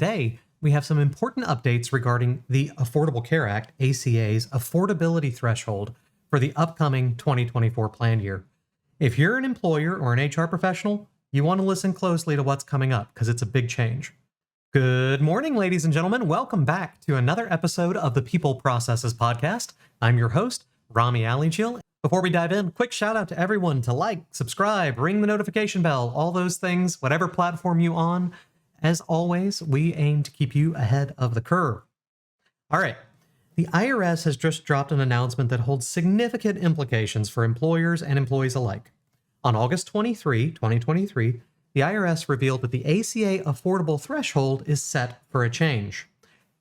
today we have some important updates regarding the Affordable Care Act, ACA's affordability threshold for the upcoming 2024 plan year. If you're an employer or an HR professional, you want to listen closely to what's coming up because it's a big change. Good morning, ladies and gentlemen. Welcome back to another episode of the People Processes podcast. I'm your host, Rami Alijil. Before we dive in, quick shout out to everyone to like, subscribe, ring the notification bell, all those things, whatever platform you on. As always, we aim to keep you ahead of the curve. All right. The IRS has just dropped an announcement that holds significant implications for employers and employees alike. On August 23, 2023, the IRS revealed that the ACA Affordable Threshold is set for a change.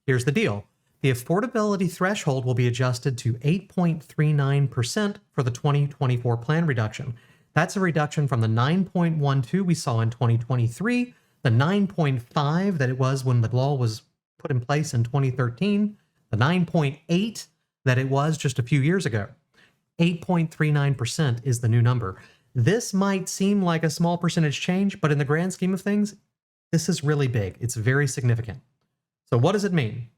Here's the deal. The affordability threshold will be adjusted to 8.39% for the 2024 plan reduction. That's a reduction from the 9.12 we saw in 2023, the 9.5 that it was when the law was put in place in 2013, the 9.8 that it was just a few years ago. 8.39% is the new number. This might seem like a small percentage change, but in the grand scheme of things, this is really big. It's very significant. So what does it mean?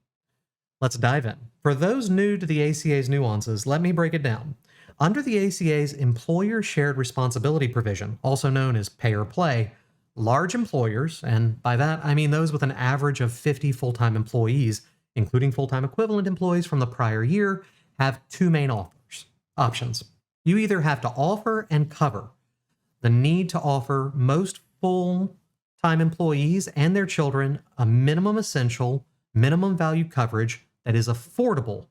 Let's dive in. For those new to the ACA's nuances, let me break it down. Under the ACA's Employer Shared Responsibility provision, also known as pay or play, large employers, and by that I mean those with an average of 50 full-time employees, including full-time equivalent employees from the prior year, have two main options. You either have to offer and cover the need to offer most full-time employees and their children a minimum essential, minimum value coverage that is affordable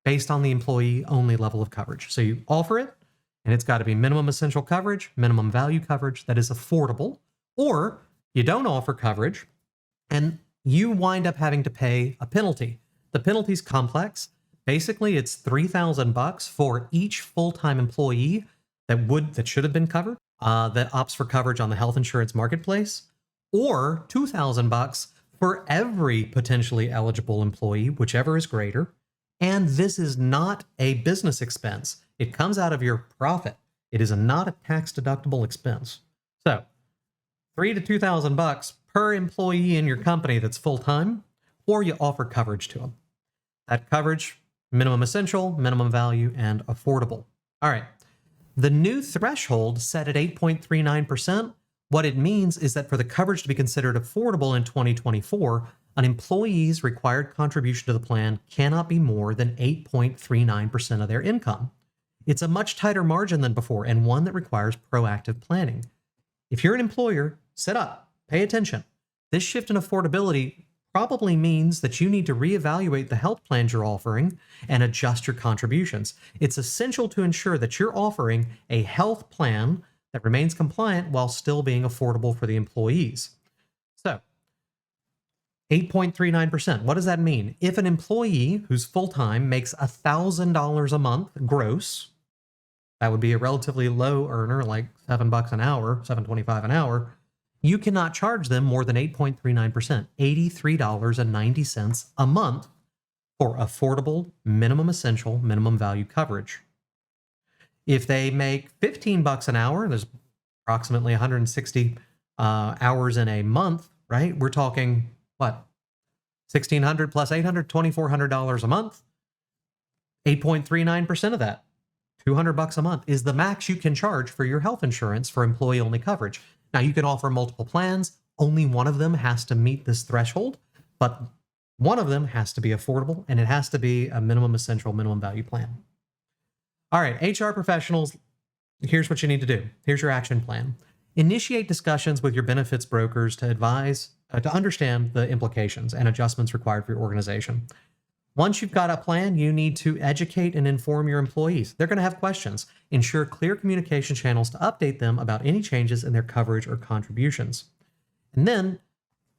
based on the employee-only level of coverage. So you offer it, and it's got to be minimum essential coverage, minimum value coverage that is affordable, or you don't offer coverage, and you wind up having to pay a penalty. The penalty's complex. Basically, it's $3,000 for each full-time employee that should have been covered, that opts for coverage on the health insurance marketplace, or $2,000 for every potentially eligible employee, whichever is greater. And this is not a business expense. It comes out of your profit. It is not a tax-deductible expense. So, $3,000 to $2,000 per employee in your company that's full-time, or you offer coverage to them. That coverage, minimum essential, minimum value, and affordable. All right. The new threshold set at 8.39%. What it means is that for the coverage to be considered affordable in 2024, an employee's required contribution to the plan cannot be more than 8.39% of their income. It's a much tighter margin than before, and one that requires proactive planning. If you're an employer, sit up, pay attention. This shift in affordability probably means that you need to reevaluate the health plans you're offering and adjust your contributions. It's essential to ensure that you're offering a health plan that remains compliant while still being affordable for the employees. So, 8.39%. What does that mean? If an employee who's full-time makes $1,000 a month gross, that would be a relatively low earner, like $7 an hour, $7.25 an hour, you cannot charge them more than 8.39%, $83.90 a month for affordable, minimum essential, minimum value coverage. If they make $15 an hour, there's approximately 160 hours in a month, right? We're talking, what, $1,600 plus $800, $2,400 a month. 8.39% of that, $200 a month, is the max you can charge for your health insurance for employee-only coverage. Now, you can offer multiple plans. Only one of them has to meet this threshold, but one of them has to be affordable, and it has to be a minimum essential, minimum value plan. All right, HR professionals, here's what you need to do. Here's your action plan. Initiate discussions with your benefits brokers to advise, to understand the implications and adjustments required for your organization. Once you've got a plan, you need to educate and inform your employees. They're going to have questions. Ensure clear communication channels to update them about any changes in their coverage or contributions. And then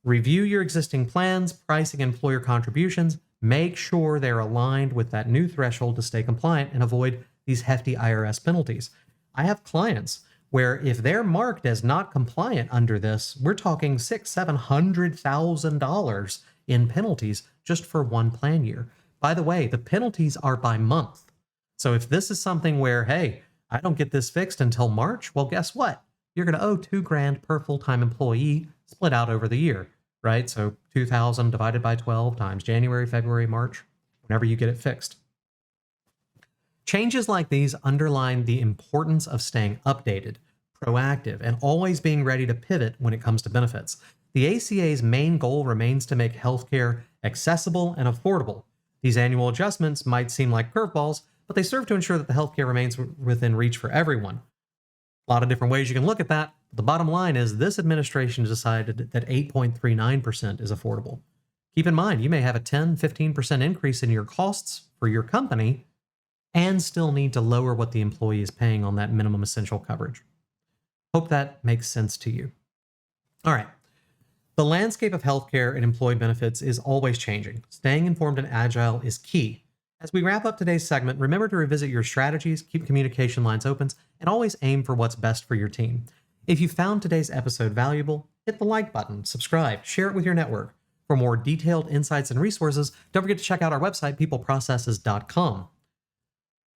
review your existing plans, pricing, employer contributions. Make sure they're aligned with that new threshold to stay compliant and avoid these hefty IRS penalties. I have clients where if they're marked as not compliant under this, we're talking $600,000-$700,000 in penalties just for one plan year. By the way, the penalties are by month. So if this is something where, hey, I don't get this fixed until March, well, guess what? You're going to owe $2,000 per full-time employee split out over the year, right? So 2,000 divided by 12 times January, February, March, whenever you get it fixed. Changes like these underline the importance of staying updated, proactive, and always being ready to pivot when it comes to benefits. The ACA's main goal remains to make healthcare accessible and affordable. These annual adjustments might seem like curveballs, but they serve to ensure that the healthcare remains within reach for everyone. A lot of different ways you can look at that. The bottom line is this administration decided that 8.39% is affordable. Keep in mind, you may have a 10-15% increase in your costs for your company and still need to lower what the employee is paying on that minimum essential coverage. Hope that makes sense to you. All right. The landscape of healthcare and employee benefits is always changing. Staying informed and agile is key. As we wrap up today's segment, remember to revisit your strategies, keep communication lines open, and always aim for what's best for your team. If you found today's episode valuable, hit the like button, subscribe, share it with your network. For more detailed insights and resources, don't forget to check out our website, peopleprocesses.com.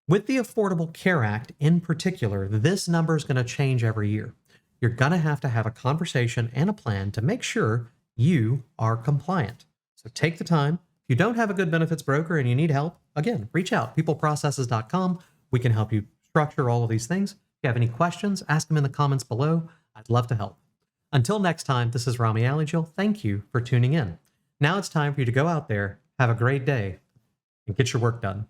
With the Affordable Care Act in particular, this number is going to change every year. You're going to have a conversation and a plan to make sure you are compliant. So take the time. If you don't have a good benefits broker and you need help, again, reach out, peopleprocesses.com. We can help you structure all of these things. If you have any questions, ask them in the comments below. I'd love to help. Until next time, this is Rami Alijil. Thank you for tuning in. Now it's time for you to go out there, have a great day, and get your work done.